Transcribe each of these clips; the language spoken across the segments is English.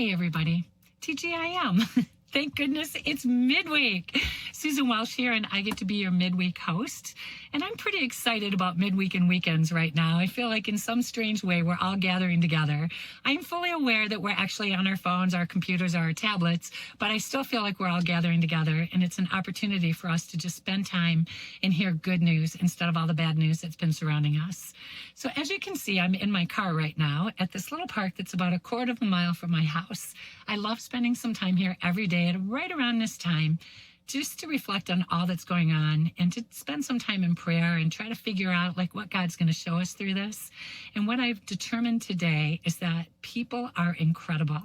Hey, everybody. TGIM. Thank goodness it's midweek. Susan Welsh here, and I get to be your midweek host. And I'm pretty excited about midweek and weekends right now. I feel like in some strange way, we're all gathering together. I'm fully aware that we're actually on our phones, our computers, our tablets, but I still feel like we're all gathering together. And it's an opportunity for us to just spend time and hear good news instead of all the bad news that's been surrounding us. So as you can see, I'm in my car right now at this little park that's about a quarter of a mile from my house. I love spending some time here every day at right around this time, just to reflect on all that's going on and to spend some time in prayer and try to figure out like what God's going to show us through this. And what I've determined today is that people are incredible.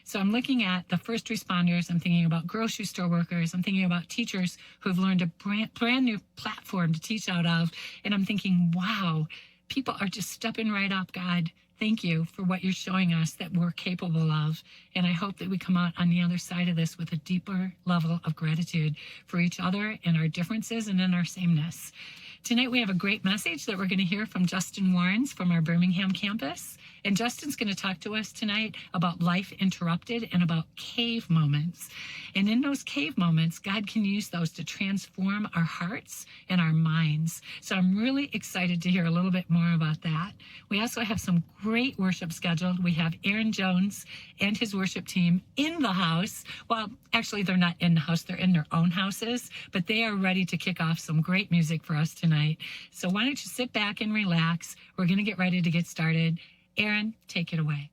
So I'm looking at the first responders. I'm thinking about grocery store workers. I'm thinking about teachers who've learned a brand new platform to teach out of. And I'm thinking, wow, people are just stepping right up, God. Thank you for what you're showing us that we're capable of. And I hope that we come out on the other side of this with a deeper level of gratitude for each other and our differences and in our sameness. Tonight, we have a great message that we're going to hear from Justin Warrens from our Birmingham campus. And Justin's going to talk to us tonight about life interrupted and about cave moments. And in those cave moments, God can use those to transform our hearts and our minds. So I'm really excited to hear a little bit more about that. We also have some great worship scheduled. We have Aaron Jones and his worship team in the house. Well, actually, they're not in the house. They're in their own houses, but they are ready to kick off some great music for us tonight. So why don't you sit back and relax? We're going to get ready to get started. Aaron, take it away.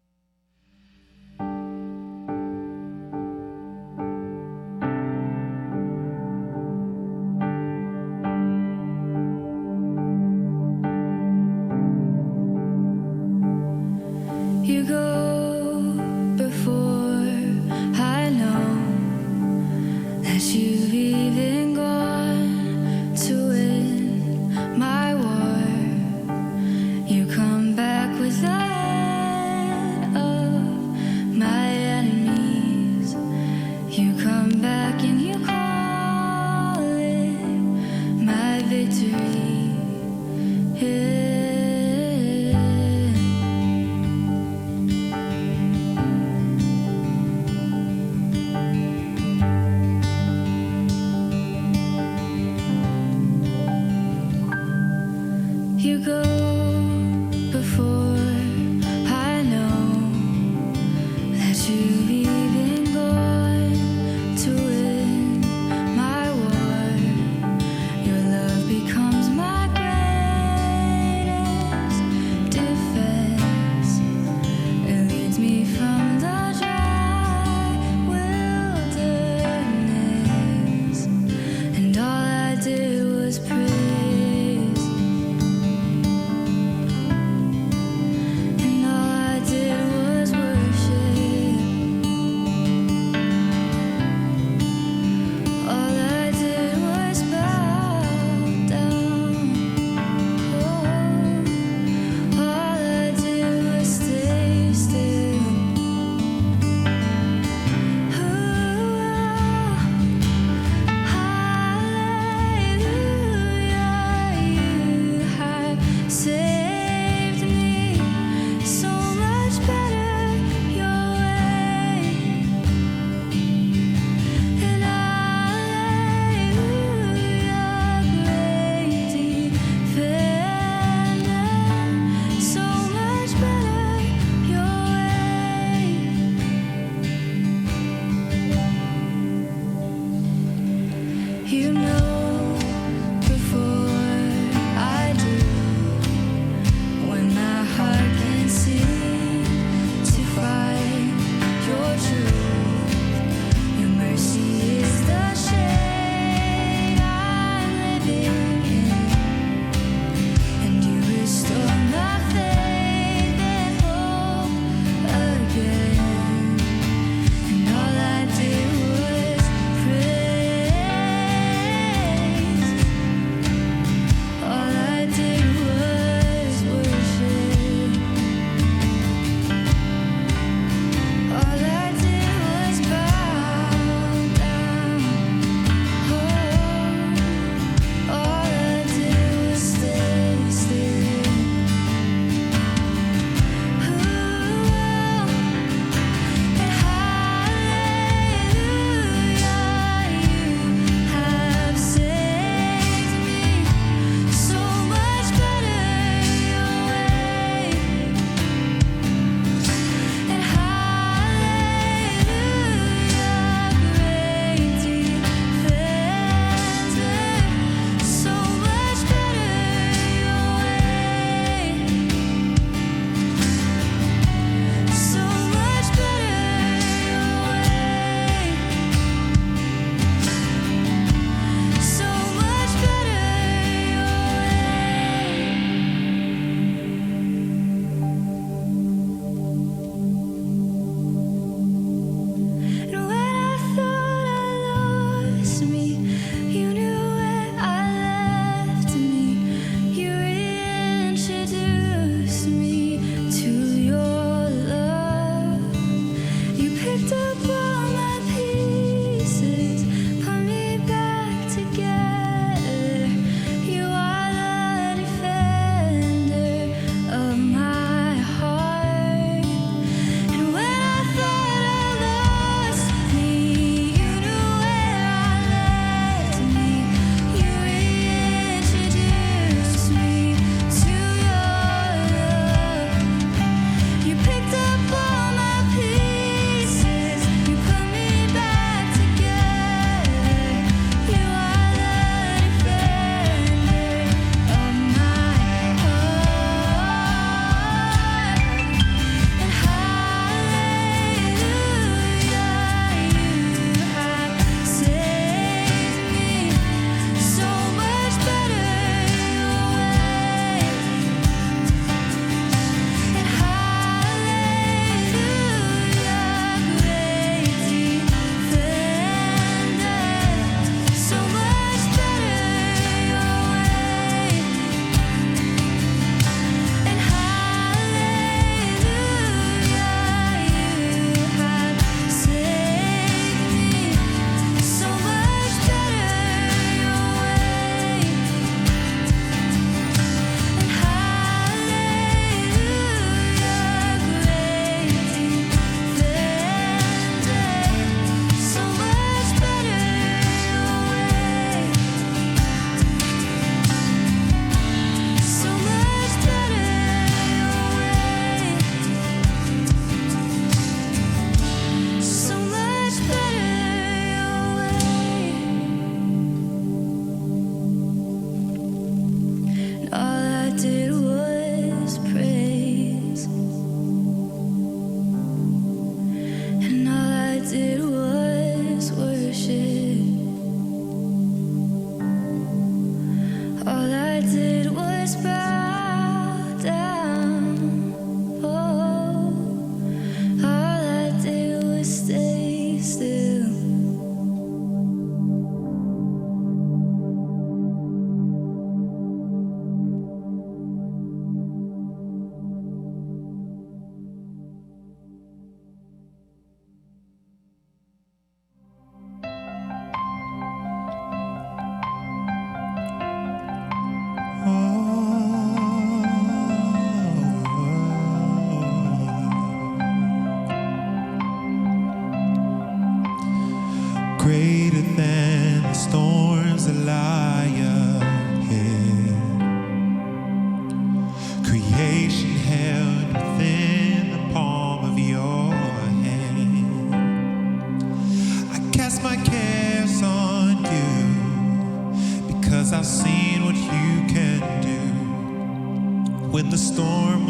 You go before I know that you've even gone to win my war. You come back with light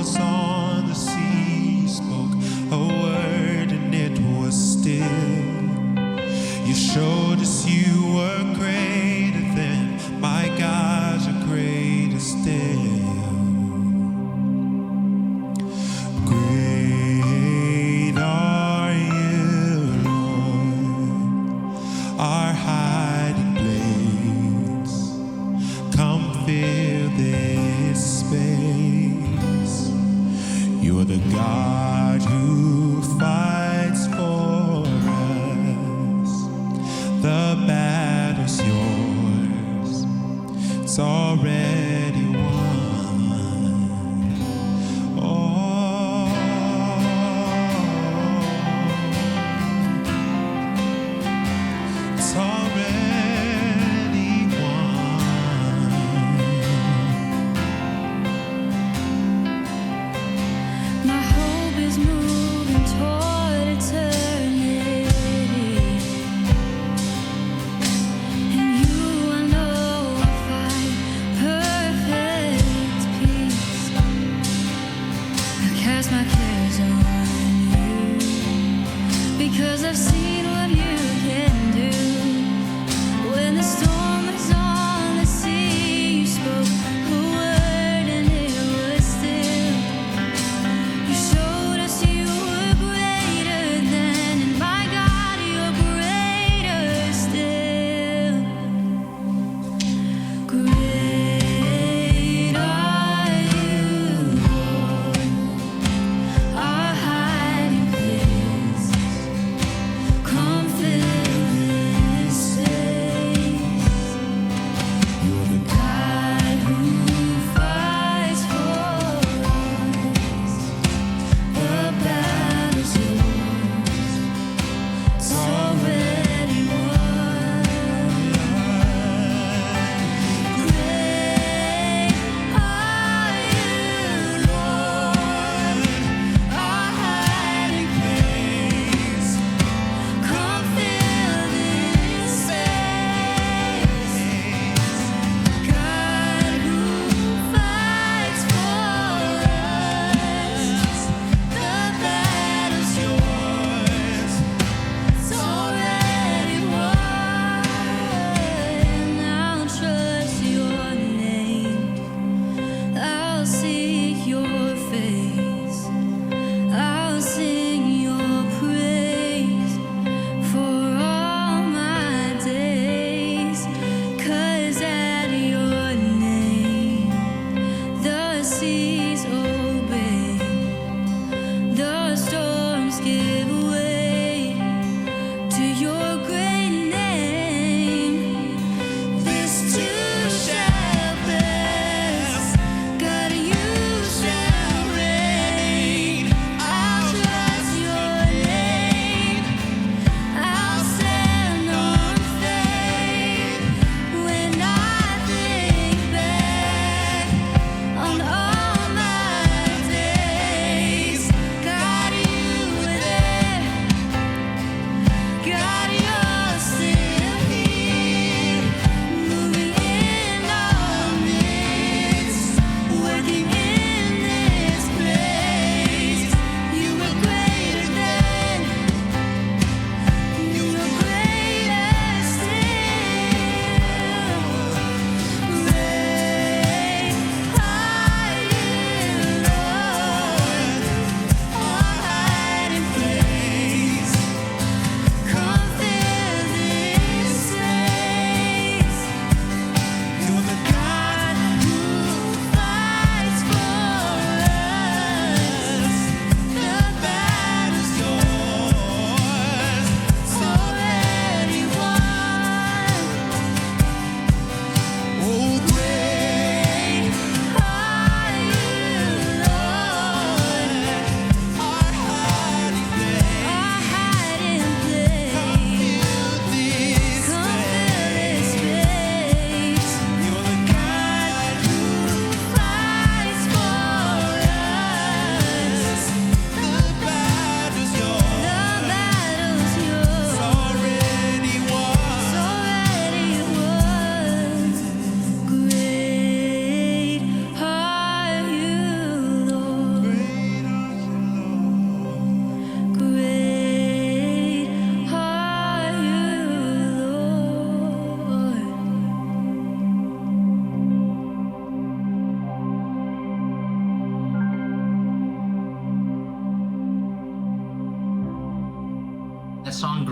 was on the sea, you spoke a word and it was still. You showed us you were greater than, my God, you're greater still. Great are you, Lord, our hiding place. Come fill this space. You're the God who fights for us. The battle's yours. It's already won. Oh, it's already won. My hope is moving toward eternity. And you, I know, will find perfect peace. I cast my cares on you because I've seen what you can do. When the storm is on the sea, you spoke a word and it was still. You showed us you were greater than, and my God, you're greater still. Great are you, Lord, our hiding place.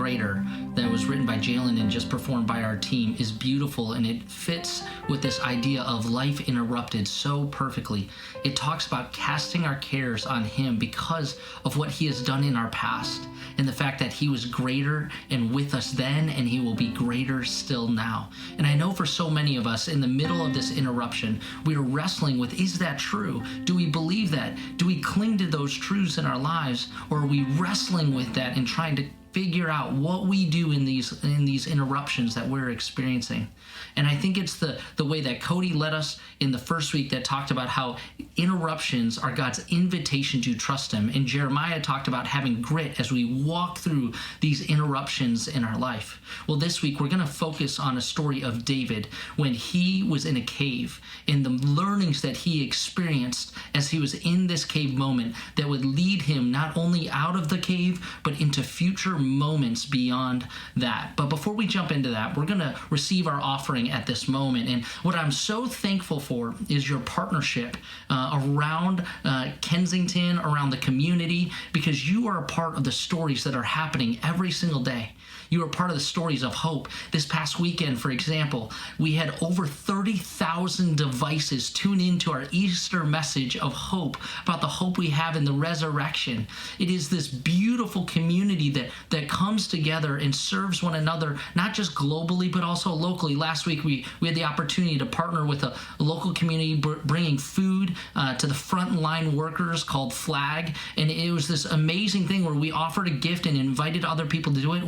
Greater that was written by Jalen and just performed by our team is beautiful, and it fits with this idea of life interrupted so perfectly. It talks about casting our cares on him because of what he has done in our past, and the fact that he was greater and with us then, and he will be greater still now. And I know for so many of us in the middle of this interruption, we are wrestling with, is that true? Do we believe that? Do we cling to those truths in our lives? Or are we wrestling with that and trying to figure out what we do in these interruptions that we're experiencing? And I think it's the way that Cody led us in the first week that talked about how interruptions are God's invitation to trust him. And Jeremiah talked about having grit as we walk through these interruptions in our life. Well, this week we're going to focus on a story of David when he was in a cave and the learnings that he experienced as he was in this cave moment that would lead him not only out of the cave, but into future moments beyond that. But before we jump into that, we're going to receive our offering at this moment. And what I'm so thankful for is your partnership around Kensington, around the community, because you are a part of the stories that are happening every single day. You are part of the stories of hope. This past weekend, for example, we had over 30,000 devices tune into our Easter message of hope, about the hope we have in the resurrection. It is this beautiful community that comes together and serves one another, not just globally, but also locally. Last week, we had the opportunity to partner with a local community bringing food to the frontline workers called Flag. And it was this amazing thing where we offered a gift and invited other people to do it.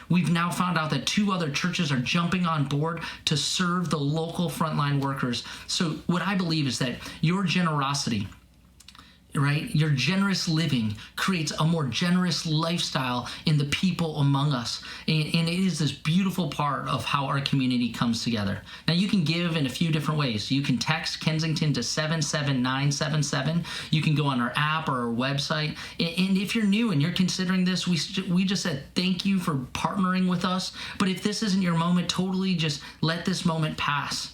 We've now found out that 2 other churches are jumping on board to serve the local frontline workers. So what I believe is that your generosity, right? Your generous living creates a more generous lifestyle in the people among us. And it is this beautiful part of how our community comes together. Now, you can give in a few different ways. You can text Kensington to 77977. You can go on our app or our website. And if you're new and you're considering this, we just said thank you for partnering with us. But if this isn't your moment, totally just let this moment pass.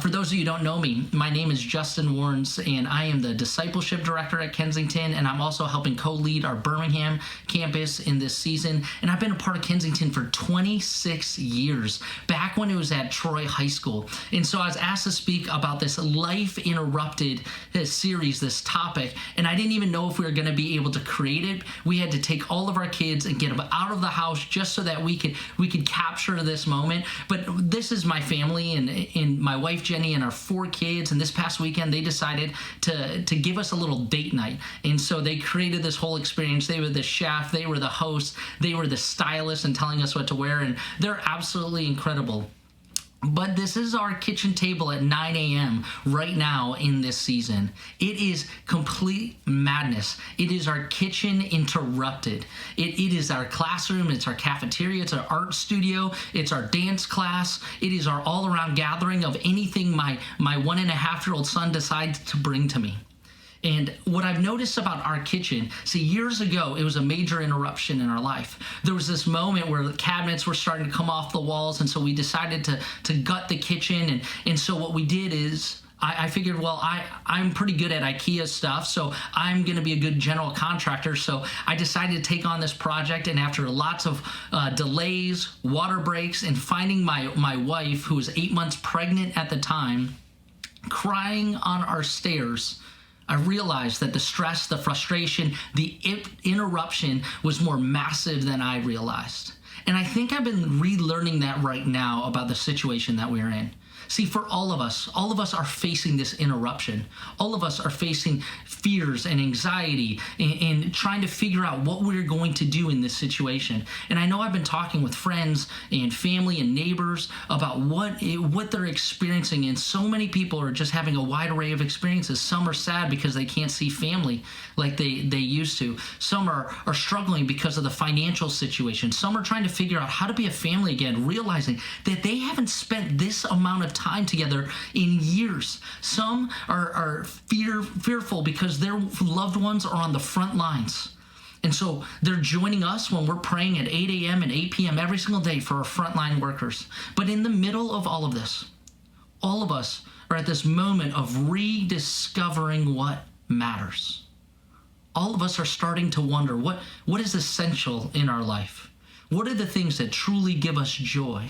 For those of you who don't know me, my name is Justin Warrens, and I am the Discipleship Director at Kensington, and I'm also helping co-lead our Birmingham campus in this season. And I've been a part of Kensington for 26 years, back when it was at Troy High School. And so I was asked to speak about this Life Interrupted series, this topic, and I didn't even know if we were going to be able to create it. We had to take all of our kids and get them out of the house just so that we could capture this moment. But this is my family and my wife Jenny and our 4 kids, and this past weekend they decided to give us a little date night. And so they created this whole experience. They were the chef, they were the host, they were the stylist and telling us what to wear, and they're absolutely incredible. But this is our kitchen table at 9 a.m. right now in this season. It is complete madness. It is our kitchen interrupted. It is our classroom. It's our cafeteria. It's our art studio. It's our dance class. It is our all-around gathering of anything my 1.5-year-old son decides to bring to me. And what I've noticed about our kitchen, see, years ago, it was a major interruption in our life. There was this moment where the cabinets were starting to come off the walls, and so we decided to gut the kitchen. And so what we did is, I figured, well, I'm pretty good at IKEA stuff, so I'm going to be a good general contractor. So I decided to take on this project, and after lots of delays, water breaks, and finding my wife, who was 8 months pregnant at the time, crying on our stairs, I realized that the stress, the frustration, the interruption was more massive than I realized. And I think I've been relearning that right now about the situation that we're in. See, for all of us are facing this interruption. All of us are facing fears and anxiety and trying to figure out what we're going to do in this situation. And I know I've been talking with friends and family and neighbors about what they're experiencing, and so many people are just having a wide array of experiences. Some are sad because they can't see family like they used to. Some are struggling because of the financial situation. Some are trying to figure out how to be a family again, realizing that they haven't spent this amount of time together in years. Some are fearful because their loved ones are on the front lines. And so they're joining us when we're praying at 8 a.m. and 8 p.m. every single day for our frontline workers. But in the middle of all of this, all of us are at this moment of rediscovering what matters. All of us are starting to wonder what is essential in our life. What are the things that truly give us joy?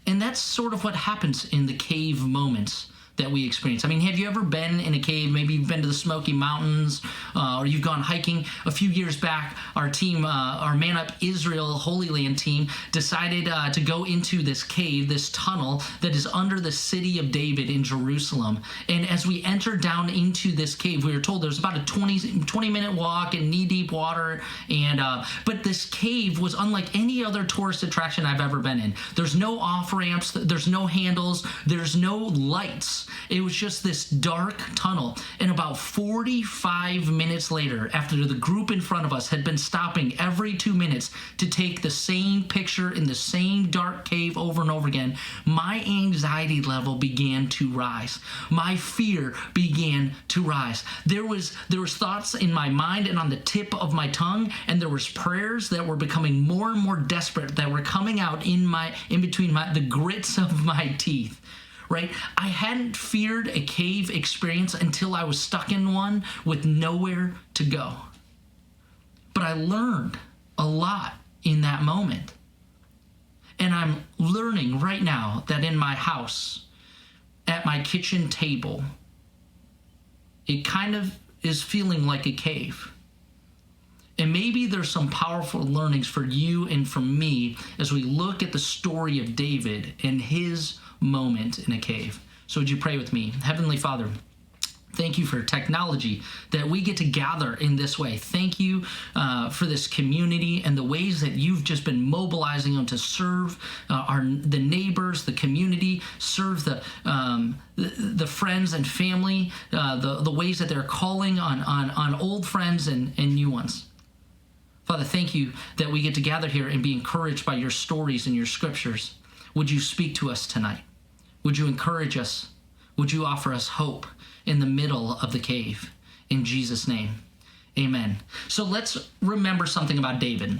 And that's sort of what happens in the cave moments that we experience. I mean, have you ever been in a cave? Maybe you've been to the Smoky Mountains, or you've gone hiking. A few years back, our team, our Man Up Israel Holy Land team, decided to go into this cave, this tunnel that is under the city of David in Jerusalem. And as we entered down into this cave, we were told there's about a 20-minute walk in knee-deep water. And but this cave was unlike any other tourist attraction I've ever been in. There's no off-ramps, there's no handles, there's no lights. It was just this dark tunnel. And about 45 minutes later, after the group in front of us had been stopping every 2 minutes to take the same picture in the same dark cave over and over again, my anxiety level began to rise. My fear began to rise. There was thoughts in my mind and on the tip of my tongue, and there was prayers that were becoming more and more desperate that were coming out in between the grits of my teeth. Right? I hadn't feared a cave experience until I was stuck in one with nowhere to go. But I learned a lot in that moment. And I'm learning right now that in my house, at my kitchen table, it kind of is feeling like a cave. And maybe there's some powerful learnings for you and for me as we look at the story of David and his moment in a cave. So would you pray with me? Heavenly Father, thank you for technology that we get to gather in this way. Thank you for this community and the ways that you've just been mobilizing them to serve the neighbors, the community, serve the friends and family, the ways that they're calling on old friends and new ones. Father, thank you that we get to gather here and be encouraged by your stories and your scriptures. Would you speak to us tonight? Would you encourage us? Would you offer us hope in the middle of the cave? In Jesus' name, amen. So let's remember something about David.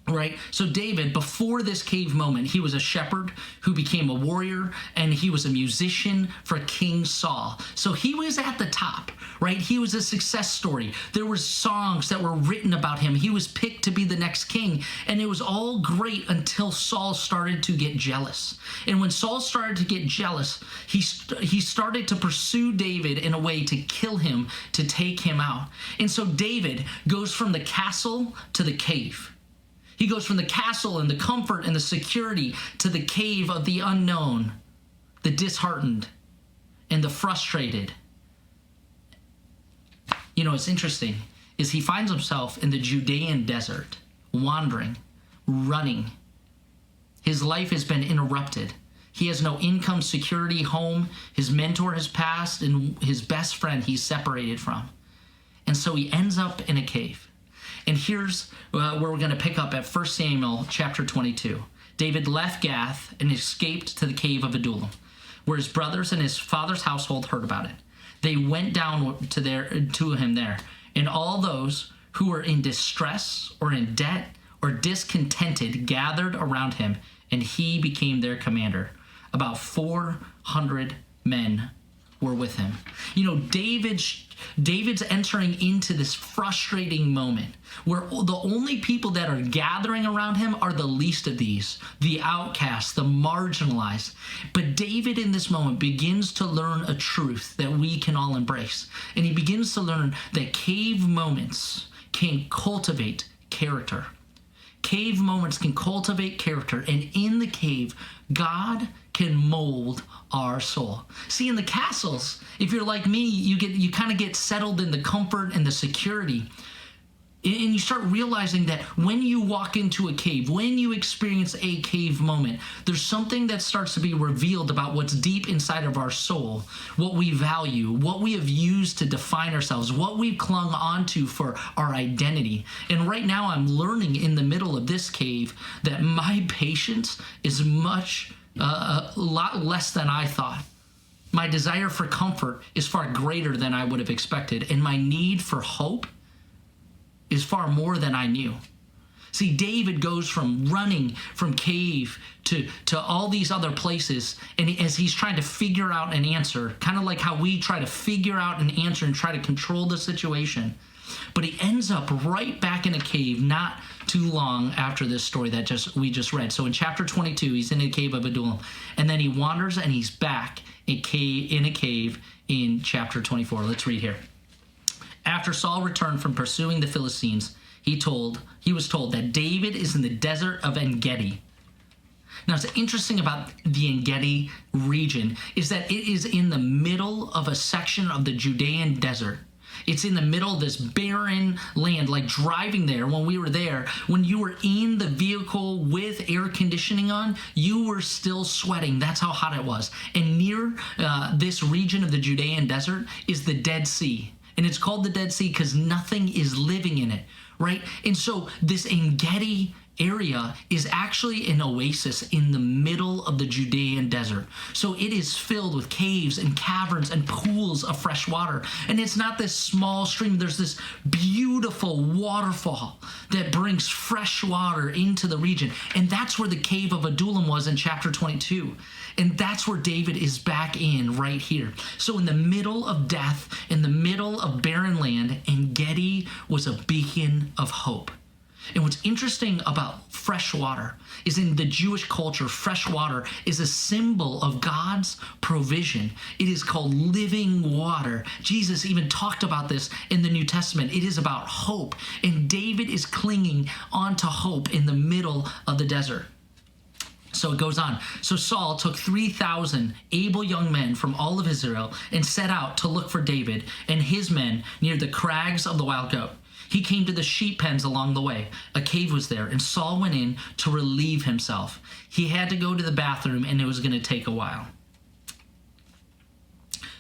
Right? So David, before this cave moment, he was a shepherd who became a warrior, and he was a musician for King Saul. So he was at the top, right? He was a success story. There were songs that were written about him. He was picked to be the next king, and it was all great until Saul started to get jealous. And when Saul started to get jealous, he started to pursue David in a way to kill him, to take him out. And so David goes from the castle to the cave. He goes from the castle and the comfort and the security to the cave of the unknown, the disheartened, and the frustrated. You know, what's interesting is he finds himself in the Judean desert, wandering, running. His life has been interrupted. He has no income, security, home. His mentor has passed, and his best friend he's separated from. And so he ends up in a cave. And here's where we're going to pick up at 1 Samuel chapter 22. David left Gath and escaped to the cave of Adullam, where his brothers and his father's household heard about it. They went down to him there, and all those who were in distress or in debt or discontented gathered around him, and he became their commander. About 400 men were with him. You know, David's entering into this frustrating moment where the only people that are gathering around him are the least of these, the outcasts, the marginalized. But David in this moment begins to learn a truth that we can all embrace. And he begins to learn that cave moments can cultivate character. Cave moments can cultivate character, and in the cave, God can mold our soul. See, in the castles, if you're like me, you kind of get settled in the comfort and the security. And you start realizing that when you walk into a cave, when you experience a cave moment, there's something that starts to be revealed about what's deep inside of our soul, what we value, what we have used to define ourselves, what we've clung onto for our identity. And right now I'm learning in the middle of this cave that my patience is a lot less than I thought. My desire for comfort is far greater than I would have expected, and my need for hope is far more than I knew. See, David goes from running from cave to all these other places, and as he's trying to figure out an answer, kind of like how we try to figure out an answer and try to control the situation. but he ends up right back in a cave not too long after this story that we just read. So in chapter 22, he's in the cave of Adullam, and then he wanders and he's back in a cave in chapter 24. Let's read here. After Saul returned from pursuing the Philistines, he was told that David is in the desert of En-Gedi. Now, what's interesting about the En-Gedi region is that it is in the middle of a section of the Judean desert. It's in the middle of this barren land, like driving there. When we were there, when you were in the vehicle with air conditioning on, you were still sweating. That's how hot it was. And near this region of the Judean desert is the Dead Sea. And it's called the Dead Sea because nothing is living in it, right? And so this En-Gedi area is actually an oasis in the middle of the Judean desert. So it is filled with caves and caverns and pools of fresh water. And it's not this small stream. There's this beautiful waterfall that brings fresh water into the region. And that's where the cave of Adullam was in chapter 22. And that's where David is back in right here. So in the middle of death, in the middle of barren land, En-Gedi was a beacon of hope. And what's interesting about fresh water is in the Jewish culture, fresh water is a symbol of God's provision. It is called living water. Jesus even talked about this in the New Testament. It is about hope. And David is clinging onto hope in the middle of the desert. So it goes on. So Saul took 3,000 able young men from all of Israel and set out to look for David and his men near the crags of the Wild Goat. He came to the sheep pens along the way. A cave was there, and Saul went in to relieve himself. He had to go to the bathroom, and it was going to take a while.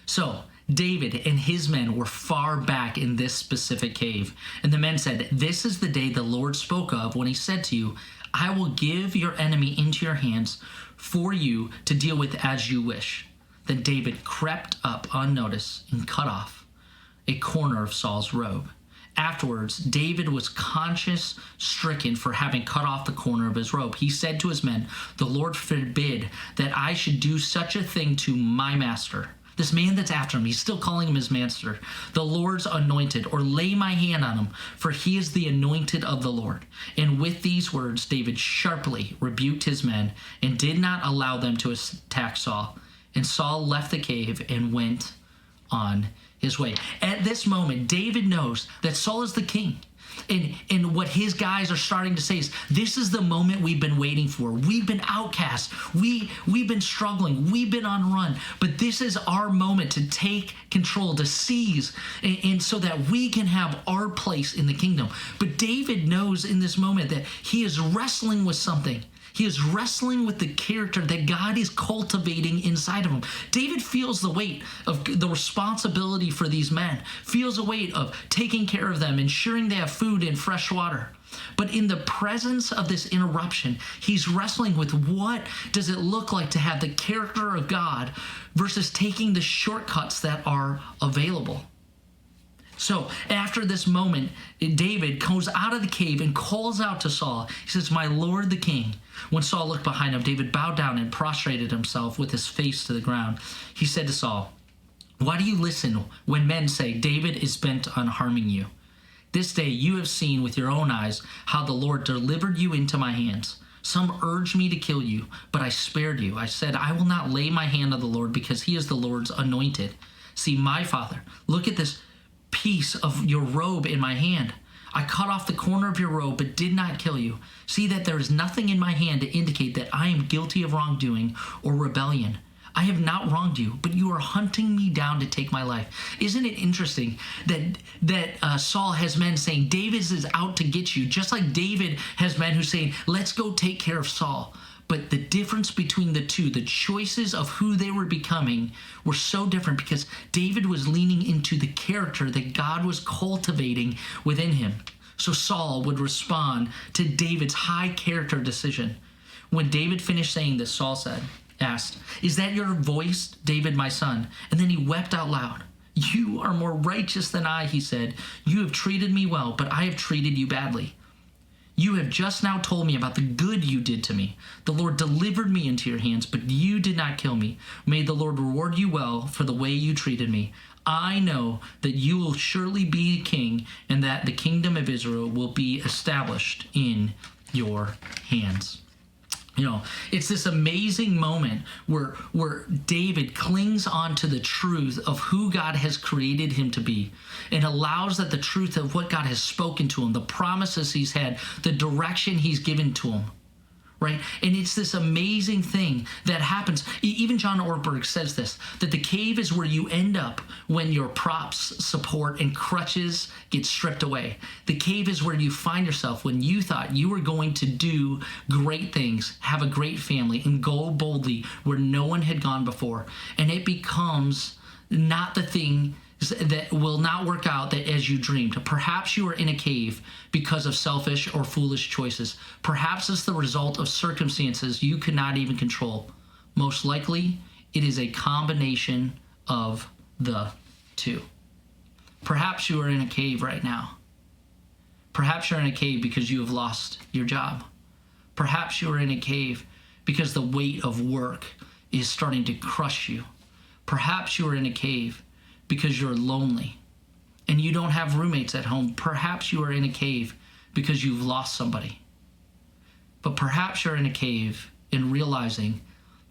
So David and his men were far back in this specific cave. And the men said, "This is the day the Lord spoke of when he said to you, I will give your enemy into your hands for you to deal with as you wish." Then David crept up unnoticed and cut off a corner of Saul's robe. Afterwards, David was conscience-stricken for having cut off the corner of his robe. He said to his men, "The Lord forbid that I should do such a thing to my master." This man that's after him, he's still calling him his master, "the Lord's anointed, or lay my hand on him, for he is the anointed of the Lord." And with these words, David sharply rebuked his men and did not allow them to attack Saul. And Saul left the cave and went on his way. At this moment, David knows that Saul is the king. And what his guys are starting to say is, this is the moment we've been waiting for. We've been outcast. We've been struggling. We've been on run. But this is our moment to take control, to seize, and so that we can have our place in the kingdom. But David knows in this moment that he is wrestling with something. He is wrestling with the character that God is cultivating inside of him. David feels the weight of the responsibility for these men, feels the weight of taking care of them, ensuring they have food and fresh water. But in the presence of this interruption, he's wrestling with what does it look like to have the character of God versus taking the shortcuts that are available. So after this moment, David goes out of the cave and calls out to Saul. He says, "My lord the king." When Saul looked behind him, David bowed down and prostrated himself with his face to the ground. He said to Saul, "Why do you listen when men say David is bent on harming you? This day you have seen with your own eyes how the Lord delivered you into my hands. Some urged me to kill you, but I spared you. I said, I will not lay my hand on the Lord because he is the Lord's anointed. See, my father, look at this piece of your robe in my hand. I cut off the corner of your robe, but did not kill you. See that there is nothing in my hand to indicate that I am guilty of wrongdoing or rebellion. I have not wronged you, but you are hunting me down to take my life." Isn't it interesting that Saul has men saying, David is out to get you, just like David has men who say, let's go take care of Saul. But the difference between the two, the choices of who they were becoming, were so different because David was leaning into the character that God was cultivating within him. So Saul would respond to David's high character decision. When David finished saying this, Saul asked, "Is that your voice, David, my son?" And then he wept out loud. "You are more righteous than I," he said. "You have treated me well, but I have treated you badly. You have just now told me about the good you did to me. The Lord delivered me into your hands, but you did not kill me. May the Lord reward you well for the way you treated me. I know that you will surely be king and that that the kingdom of Israel will be established in your hands. You know, it's this amazing moment where David clings on to the truth of who God has created him to be and allows that the truth of what God has spoken to him, the promises he's had, the direction he's given to him, right? And it's this amazing thing that happens. Even John Ortberg says this, that the cave is where you end up when your props, support, and crutches get stripped away. The cave is where you find yourself when you thought you were going to do great things, have a great family, and go boldly where no one had gone before. And it becomes not the thing that will not work out that as you dreamed. Perhaps you are in a cave because of selfish or foolish choices. Perhaps it's the result of circumstances you could not even control. Most likely, it is a combination of the two. Perhaps you are in a cave right now. Perhaps you're in a cave because you have lost your job. Perhaps you are in a cave because the weight of work is starting to crush you. Perhaps you are in a cave because you're lonely and you don't have roommates at home. Perhaps you are in a cave because you've lost somebody. But perhaps you're in a cave in realizing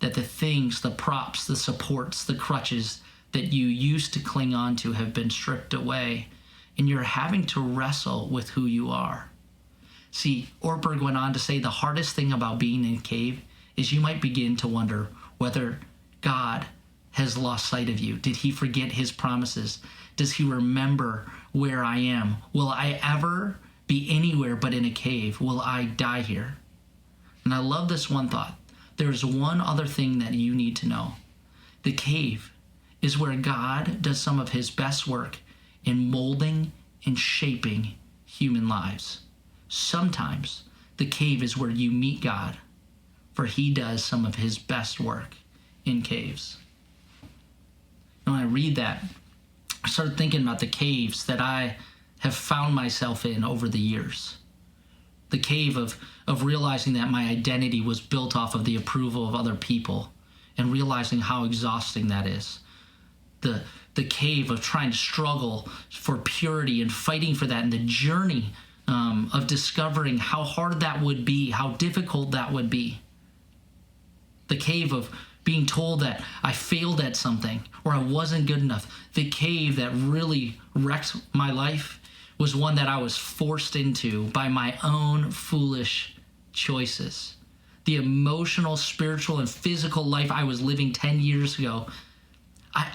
that the things, the props, the supports, the crutches that you used to cling on to have been stripped away, and you're having to wrestle with who you are. See, Ortberg went on to say the hardest thing about being in a cave is you might begin to wonder whether God has lost sight of you. Did he forget his promises? Does he remember where I am? Will I ever be anywhere but in a cave? Will I die here? And I love this one thought. There's one other thing that you need to know. The cave is where God does some of his best work in molding and shaping human lives. Sometimes the cave is where you meet God, for he does some of his best work in caves. When I read that, I started thinking about the caves that I have found myself in over the years. The cave of realizing that my identity was built off of the approval of other people and realizing how exhausting that is. The cave of trying to struggle for purity and fighting for that, and the journey of discovering how hard that would be, how difficult that would be. The cave of being told that I failed at something or I wasn't good enough. The cave that really wrecked my life was one that I was forced into by my own foolish choices. The emotional, spiritual, and physical life I was living 10 years ago,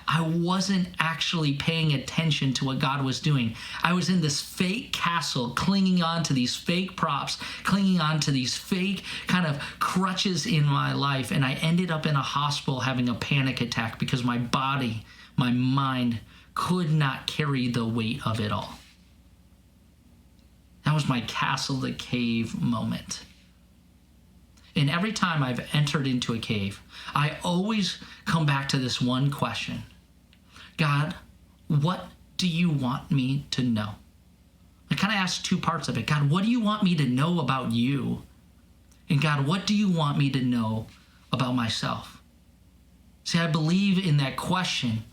I wasn't actually paying attention to what God was doing. I was in this fake castle, clinging on to these fake props, clinging on to these fake kind of crutches in my life. And I ended up in a hospital having a panic attack because my body, my mind could not carry the weight of it all. That was my castle to cave moment. And every time I've entered into a cave, I always come back to this one question. God, what do you want me to know? I kind of ask two parts of it. God, what do you want me to know about you? And God, what do you want me to know about myself? See, I believe in that question.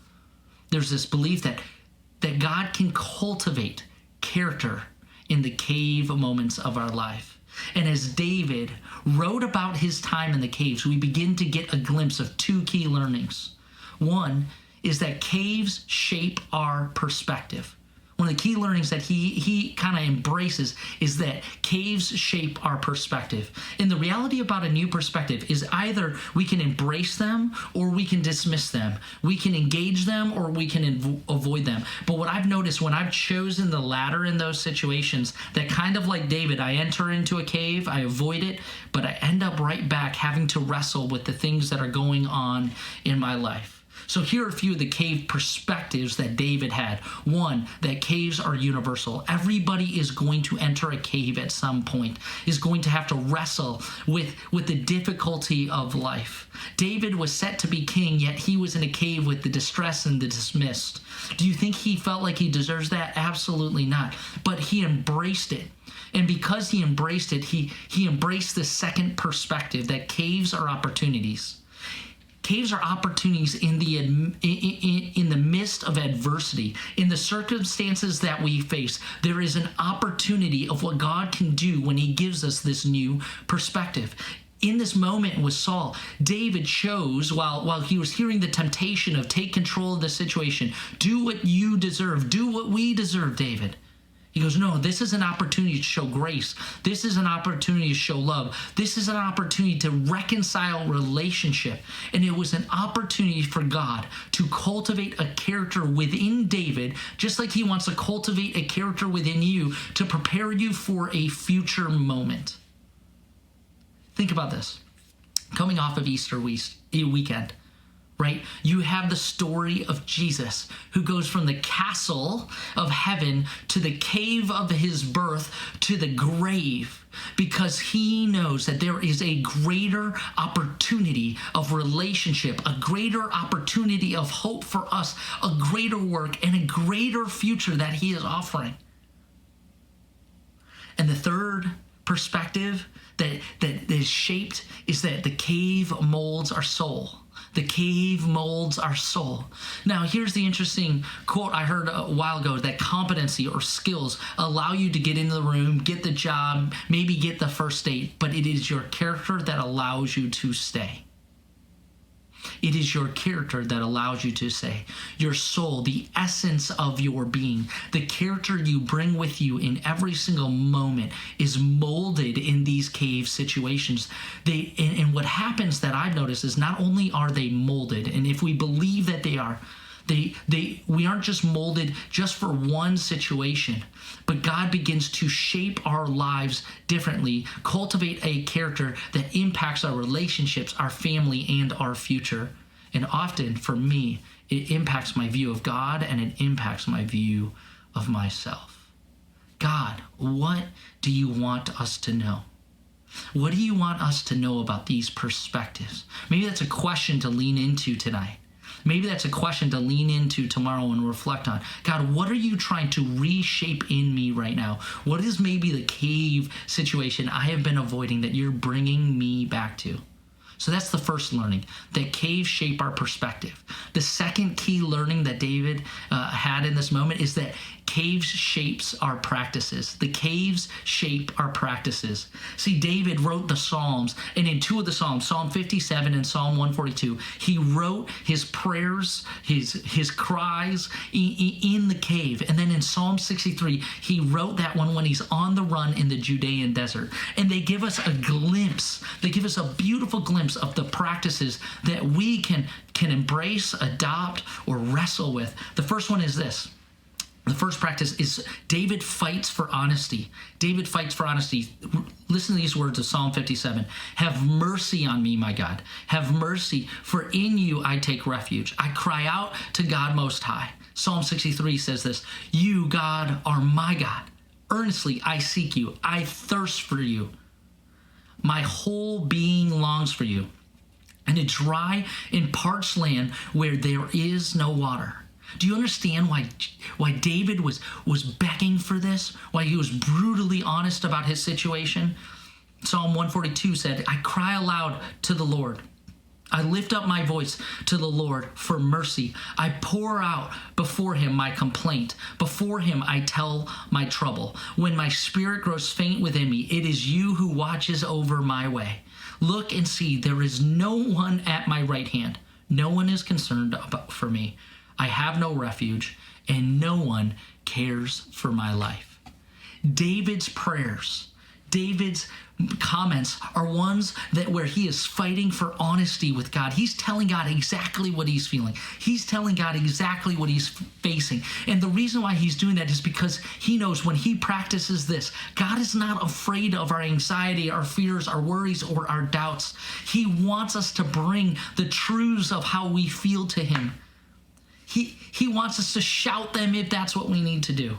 There's this belief that God can cultivate character in the cave moments of our life. And as David wrote about his time in the caves, we begin to get a glimpse of two key learnings. One is that caves shape our perspective. One of the key learnings that he kind of embraces is that caves shape our perspective. And the reality about a new perspective is either we can embrace them or we can dismiss them. We can engage them or we can avoid them. But what I've noticed when I've chosen the latter in those situations, that kind of like David, I enter into a cave, I avoid it, but I end up right back having to wrestle with the things that are going on in my life. So here are a few of the cave perspectives that David had. One, that caves are universal. Everybody is going to enter a cave at some point, is going to have to wrestle with the difficulty of life. David was set to be king, yet he was in a cave with the distress and the dismissed. Do you think he felt like he deserves that? Absolutely not. But he embraced it. And because he embraced it, he embraced the second perspective, that caves are opportunities. Caves are opportunities in the midst of adversity. In the circumstances that we face, there is an opportunity of what God can do when he gives us this new perspective. In this moment with Saul, David chose, while he was hearing the temptation of take control of the situation, do what you deserve, do what we deserve, David. He goes, no, this is an opportunity to show grace. This is an opportunity to show love. This is an opportunity to reconcile relationship. And it was an opportunity for God to cultivate a character within David, just like he wants to cultivate a character within you to prepare you for a future moment. Think about this. Coming off of Easter weekend, right? You have the story of Jesus who goes from the castle of heaven to the cave of his birth to the grave because he knows that there is a greater opportunity of relationship, a greater opportunity of hope for us, a greater work, and a greater future that he is offering. And the third perspective that is shaped is that the cave molds our soul. The cave molds our soul. Now, here's the interesting quote I heard a while ago, that competency or skills allow you to get into the room, get the job, maybe get the first date, but it is your character that allows you to stay. It is your character that allows you to say, your soul, the essence of your being, the character you bring with you in every single moment is molded in these cave situations. And what happens that I've noticed is not only are they molded, and if we believe that they are, we aren't just molded just for one situation, but God begins to shape our lives differently, cultivate a character that impacts our relationships, our family, and our future. And often, for me, it impacts my view of God and it impacts my view of myself. God, what do you want us to know? What do you want us to know about these perspectives? Maybe that's a question to lean into tonight. Maybe that's a question to lean into tomorrow and reflect on. God, what are you trying to reshape in me right now? What is maybe the cave situation I have been avoiding that you're bringing me back to? So that's the first learning, that caves shape our perspective. The second key learning that David had in this moment is that caves shapes our practices. The caves shape our practices. See, David wrote the Psalms, and in two of the Psalms, Psalm 57 and Psalm 142, he wrote his prayers, his cries in the cave. And then in Psalm 63, he wrote that one when he's on the run in the Judean desert. And they give us a glimpse, they give us a beautiful glimpse of the practices that we can embrace, adopt, or wrestle with. The first one is this. The first practice is David fights for honesty. David fights for honesty. Listen to these words of Psalm 57. Have mercy on me, my God. Have mercy, for in you I take refuge. I cry out to God Most High. Psalm 63 says this. You, God, are my God. Earnestly I seek you. I thirst for you. My whole being longs for you. In a dry and parched land where there is no water. Do you understand why David was begging for this? Why he was brutally honest about his situation? Psalm 142 said, I cry aloud to the Lord. I lift up my voice to the Lord for mercy. I pour out before him my complaint. Before him I tell my trouble. When my spirit grows faint within me, it is you who watches over my way. Look and see, there is no one at my right hand. No one is concerned for me. I have no refuge, and no one cares for my life. David's prayers, David's comments are ones that where he is fighting for honesty with God. He's telling God exactly what he's feeling. He's telling God exactly what he's facing. And the reason why he's doing that is because he knows when he practices this, God is not afraid of our anxiety, our fears, our worries, or our doubts. He wants us to bring the truths of how we feel to him. He wants us to shout them if that's what we need to do.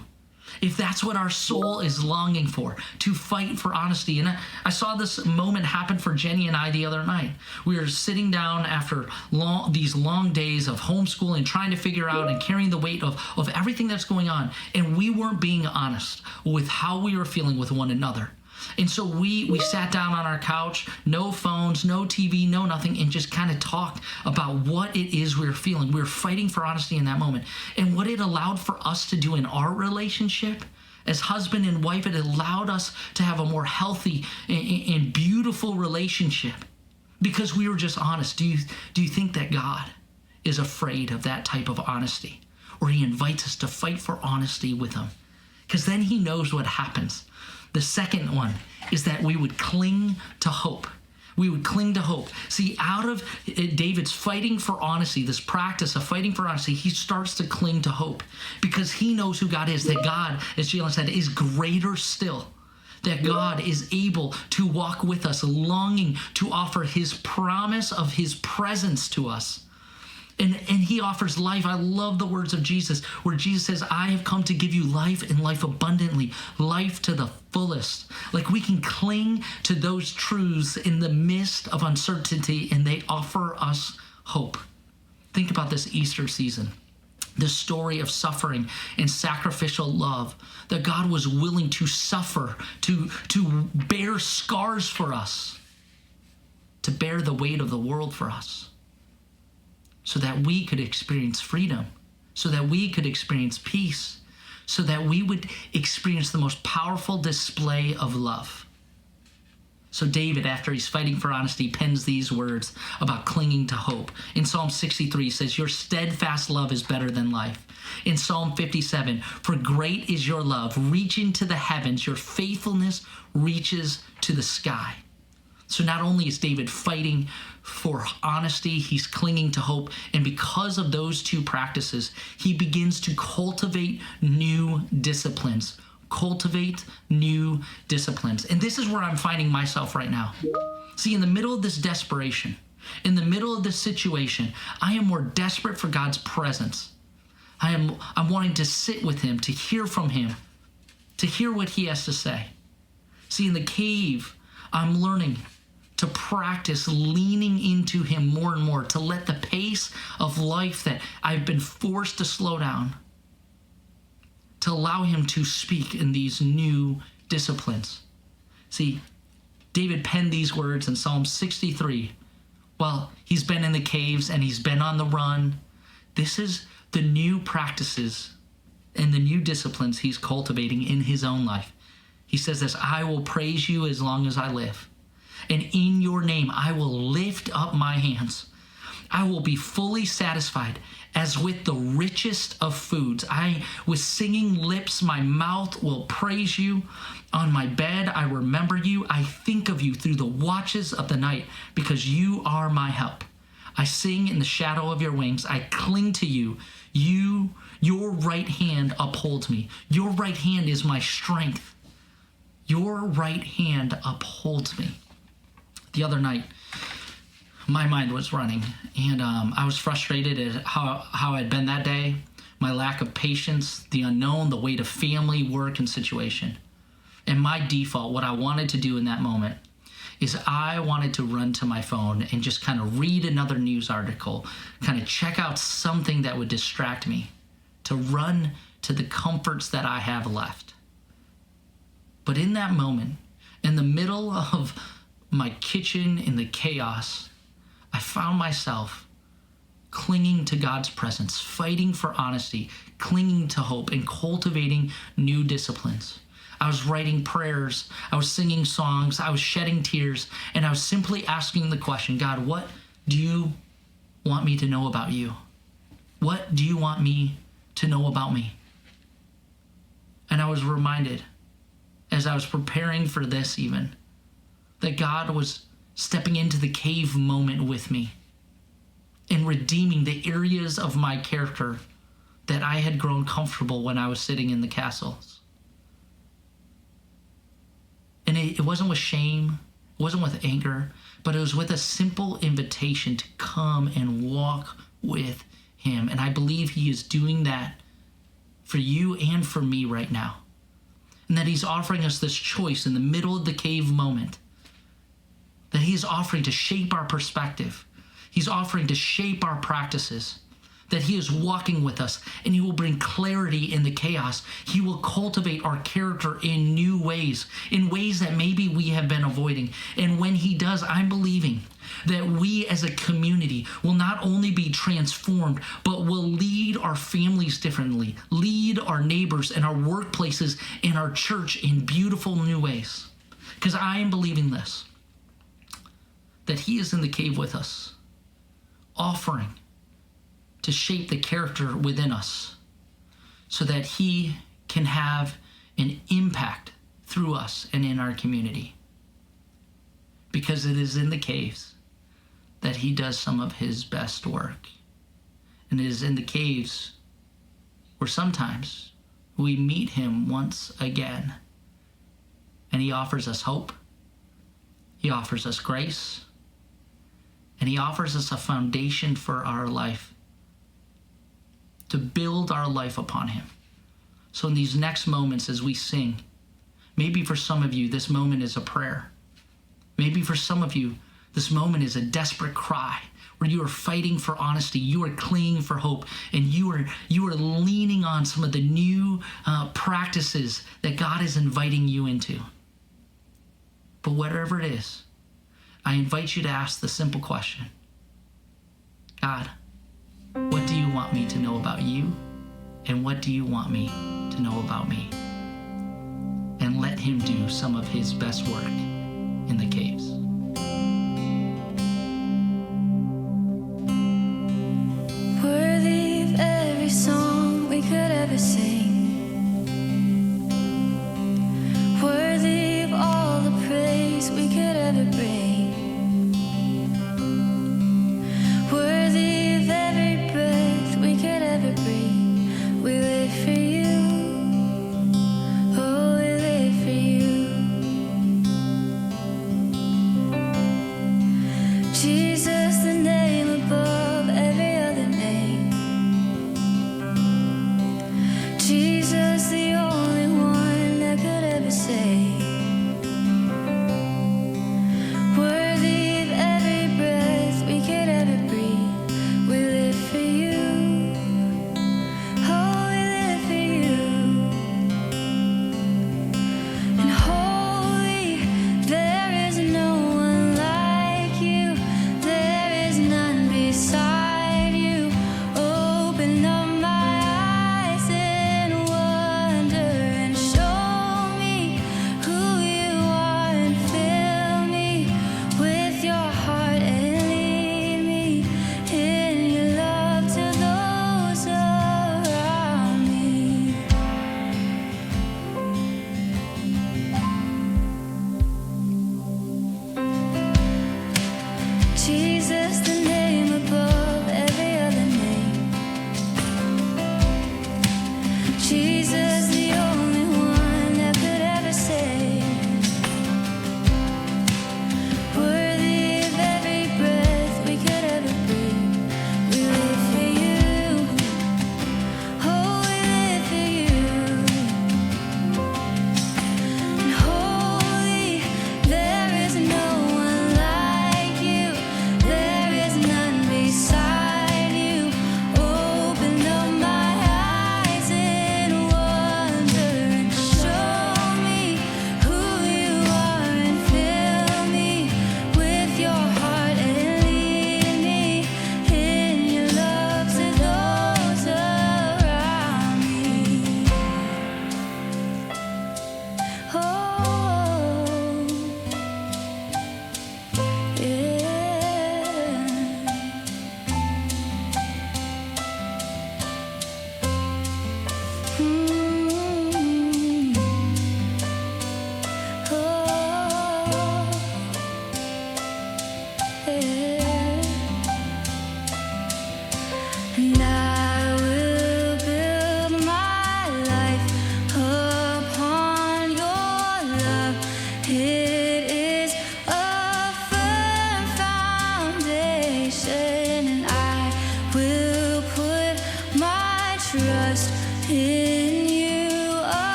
If that's what our soul is longing for, to fight for honesty. And I saw this moment happen for Jenny and I the other night. We were sitting down after these long days of homeschooling, trying to figure out and carrying the weight of everything that's going on. And we weren't being honest with how we were feeling with one another. And so we sat down on our couch, no phones, no TV, no nothing, and just kind of talked about what it is we were feeling. We were fighting for honesty in that moment. And what it allowed for us to do in our relationship as husband and wife, it allowed us to have a more healthy and beautiful relationship because we were just honest. Do you think that God is afraid of that type of honesty? Or he invites us to fight for honesty with him? Because then he knows what happens. The second one is that we would cling to hope. We would cling to hope. See, out of David's fighting for honesty, this practice of fighting for honesty, he starts to cling to hope because he knows who God is, that God, as Jalen said, is greater still, that God is able to walk with us, longing to offer his promise of his presence to us. And he offers life. I love the words of Jesus, where Jesus says, I have come to give you life and life abundantly, life to the fullest. Like we can cling to those truths in the midst of uncertainty, and they offer us hope. Think about this Easter season, the story of suffering and sacrificial love, that God was willing to suffer, to bear scars for us, to bear the weight of the world for us, so that we could experience freedom, so that we could experience peace, so that we would experience the most powerful display of love. So David, after he's fighting for honesty, pens these words about clinging to hope. In Psalm 63, he says, your steadfast love is better than life. In Psalm 57, for great is your love, reaching to the heavens, your faithfulness reaches to the sky. So not only is David fighting for honesty, he's clinging to hope. And because of those two practices, he begins to cultivate new disciplines. Cultivate new disciplines. And this is where I'm finding myself right now. See, in the middle of this desperation, in the middle of this situation, I am more desperate for God's presence. I'm wanting to sit with him, to hear from him, to hear what he has to say. See, in the cave, I'm learning to practice leaning into him more and more, to let the pace of life that I've been forced to slow down, to allow him to speak in these new disciplines. See, David penned these words in Psalm 63. Well, he's been in the caves and he's been on the run. This is the new practices and the new disciplines he's cultivating in his own life. He says this, I will praise you as long as I live. And in your name, I will lift up my hands. I will be fully satisfied as with the richest of foods. With singing lips, my mouth will praise you. On my bed, I remember you. I think of you through the watches of the night because you are my help. I sing in the shadow of your wings. I cling to you. Your right hand upholds me. Your right hand is my strength. Your right hand upholds me. The other night, my mind was running, and I was frustrated at how I'd been that day, my lack of patience, the unknown, the weight of family, work, and situation. And my default, what I wanted to do in that moment, is I wanted to run to my phone and just kind of read another news article, kind of check out something that would distract me, to run to the comforts that I have left. But in that moment, in the middle of my kitchen, in the chaos, I found myself clinging to God's presence, fighting for honesty, clinging to hope, and cultivating new disciplines. I was writing prayers, I was singing songs, I was shedding tears, and I was simply asking the question, God, what do you want me to know about you? What do you want me to know about me? And I was reminded, as I was preparing for this even, that God was stepping into the cave moment with me and redeeming the areas of my character that I had grown comfortable when I was sitting in the castles. And it wasn't with shame, it wasn't with anger, but it was with a simple invitation to come and walk with him. And I believe he is doing that for you and for me right now. And that he's offering us this choice in the middle of the cave moment, that he's offering to shape our perspective. He's offering to shape our practices. that he is walking with us and he will bring clarity in the chaos. He will cultivate our character in new ways, in ways that maybe we have been avoiding. And when he does, I'm believing that we as a community will not only be transformed, but will lead our families differently, lead our neighbors and our workplaces and our church in beautiful new ways. Because I am believing this, that he is in the cave with us, offering to shape the character within us so that he can have an impact through us and in our community. Because it is in the caves that he does some of his best work. And it is in the caves where sometimes we meet him once again. And he offers us hope. He offers us grace. And he offers us a foundation for our life, to build our life upon him. So in these next moments as we sing, maybe for some of you, this moment is a prayer. Maybe for some of you, this moment is a desperate cry where you are fighting for honesty, you are clinging for hope, and you are leaning on some of the new practices that God is inviting you into. But whatever it is, I invite you to ask the simple question: God, what do you want me to know about you? And what do you want me to know about me? And let him do some of his best work in the caves. Worthy of every song we could ever sing, worthy of all the praise we could ever bring, worthy of every breath we could ever breathe. We live for you, oh, we live for you.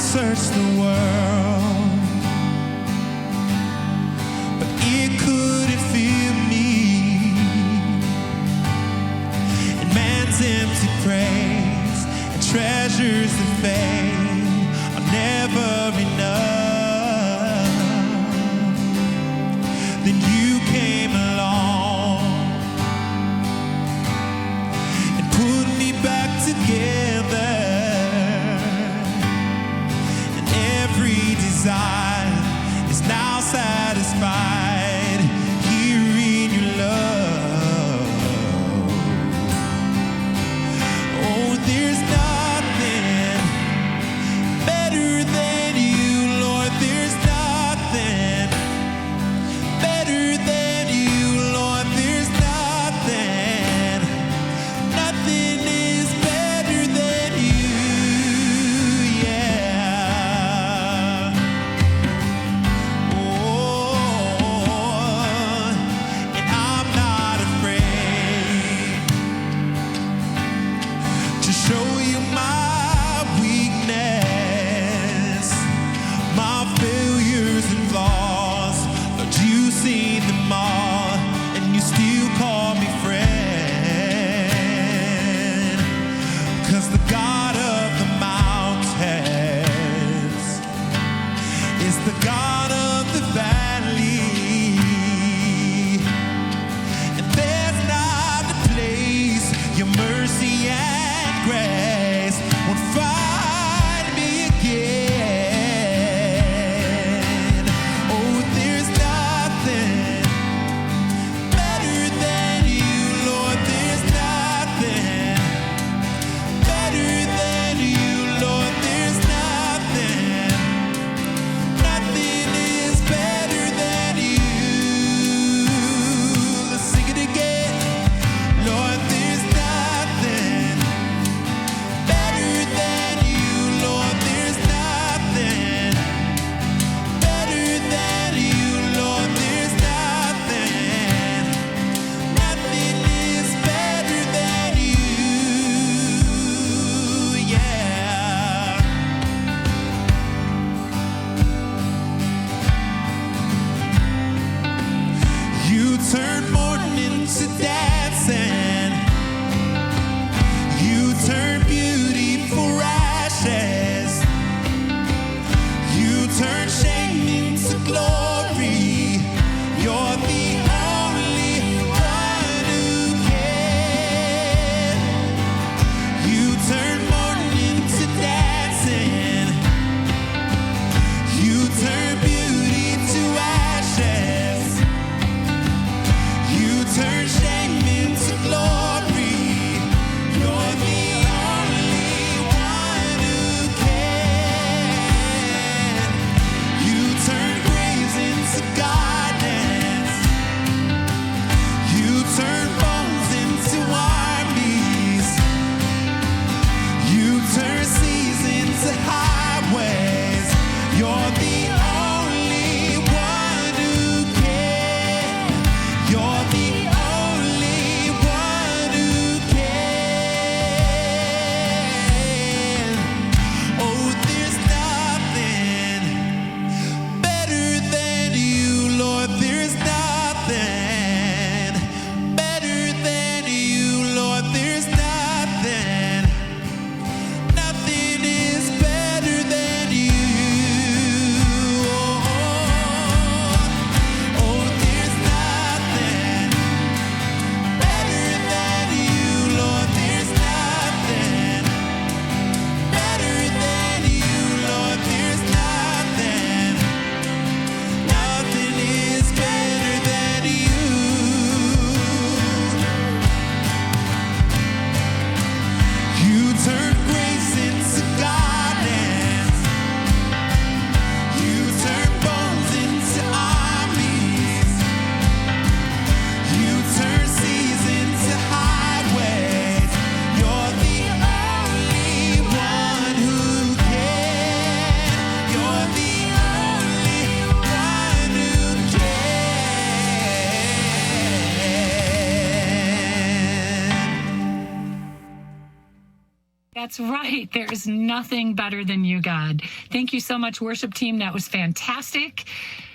search the world, but it couldn't fill me. And man's empty praise and treasures that fade are never enough. Then you came along and put me back together. Every desire is now satisfied here in your love. Oh, there's nothing better than you, Lord. There's nothing better than you, Lord. There's nothing. Nothing is better than you. Yeah. Show you my weakness, my failures and flaws. Lord, you've seen them all, and you still call me friend. 'Cause the God of the mountains is the God of the valley, and there's not a place your mercy and grace won't find me again. Oh, there's nothing better than you, Lord. There's nothing better than you, Lord. There's nothing. Nothing is better than you. Let's sing it again. Lord, there's nothing better than you, Lord. There's nothing better than you, Lord. There's nothing. Nothing is better than you. Yeah. You turn mourning to dancing. You turn beauty for ashes. You turn shame into glory. You're the only one who can. You turn mourning to dancing. You turn beauty to ashes. That's right. There is nothing better than you, God. Thank you so much, worship team. That was fantastic.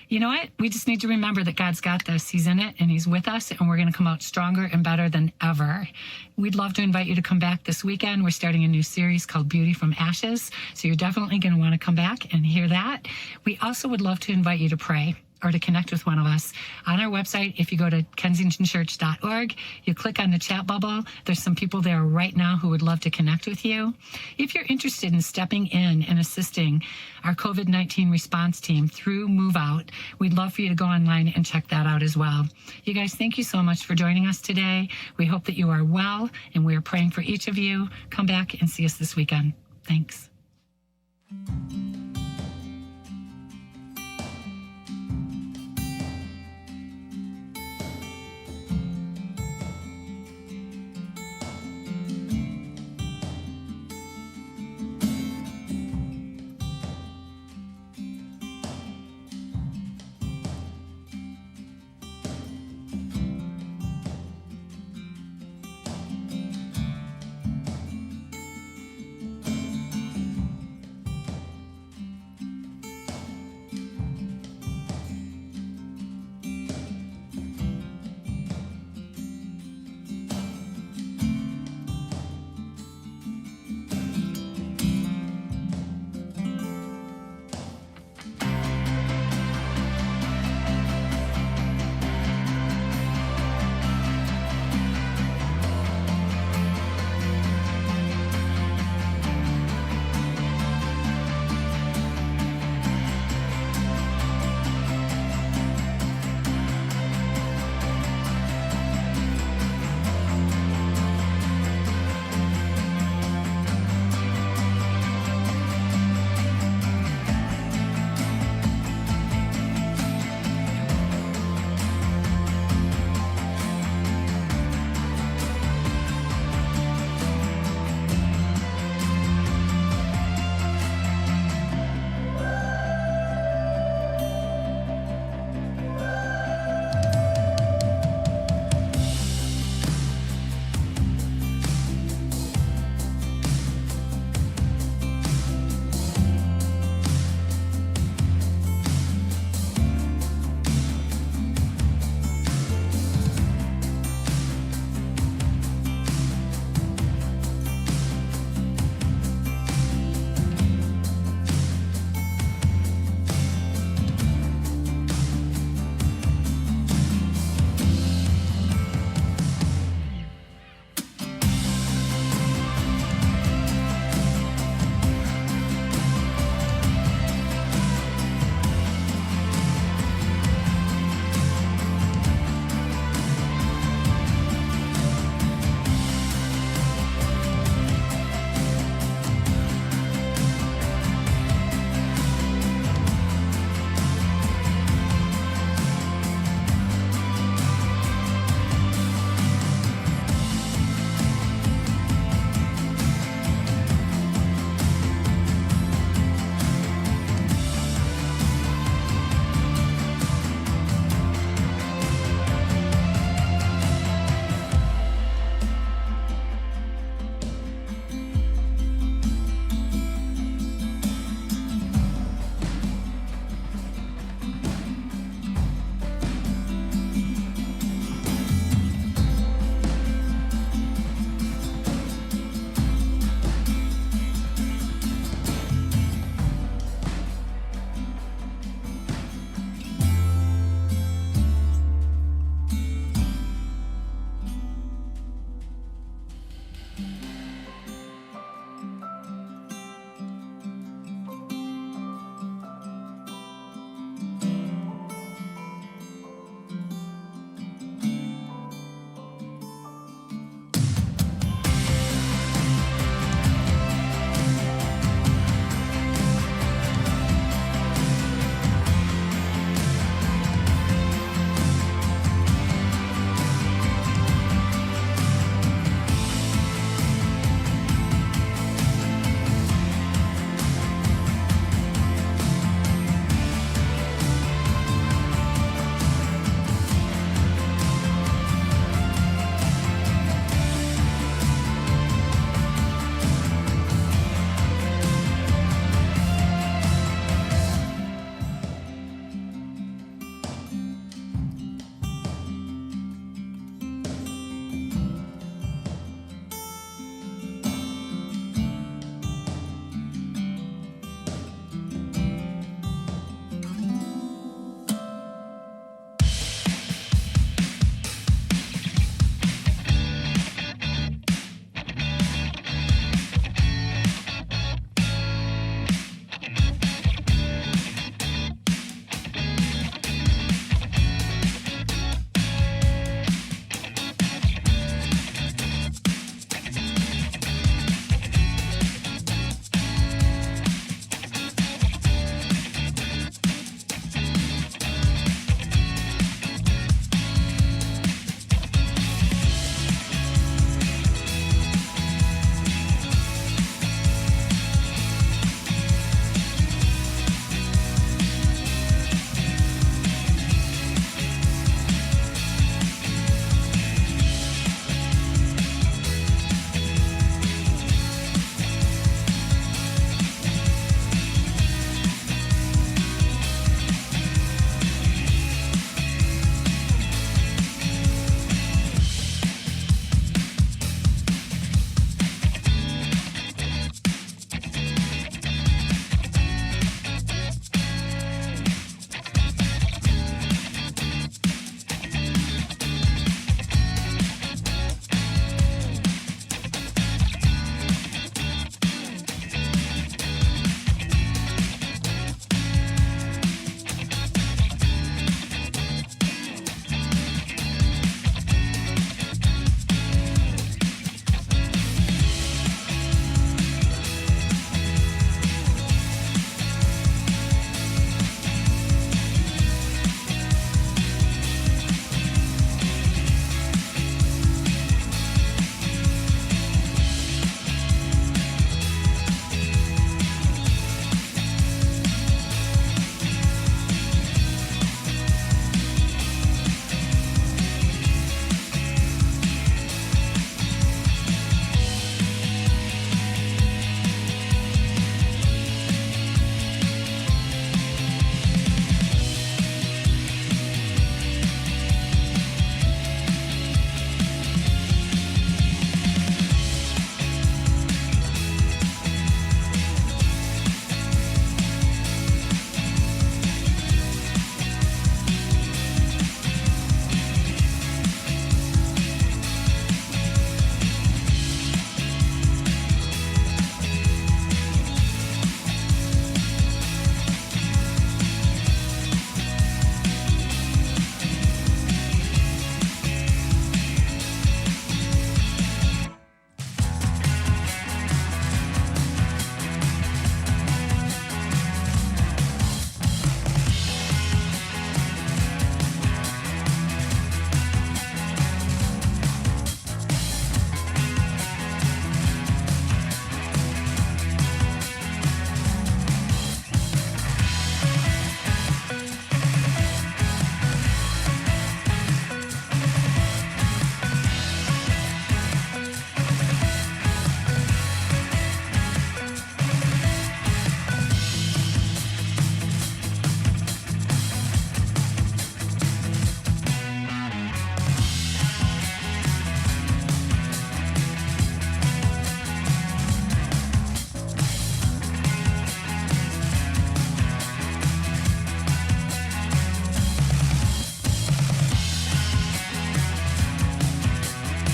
You know what? We just need to remember that God's got this. He's in it and he's with us, and we're going to come out stronger and better than ever. We'd love to invite you to come back this weekend. We're starting a new series called Beauty from Ashes. So you're definitely going to want to come back and hear that. We also would love to invite you to pray or to connect with one of us. On our website, if you go to kensingtonchurch.org, you click on the chat bubble. There's some people there right now who would love to connect with you. If you're interested in stepping in and assisting our COVID-19 response team through Move Out, we'd love for you to go online and check that out as well. You guys, thank you so much for joining us today. We hope that you are well, and we are praying for each of you. Come back and see us this weekend. Thanks.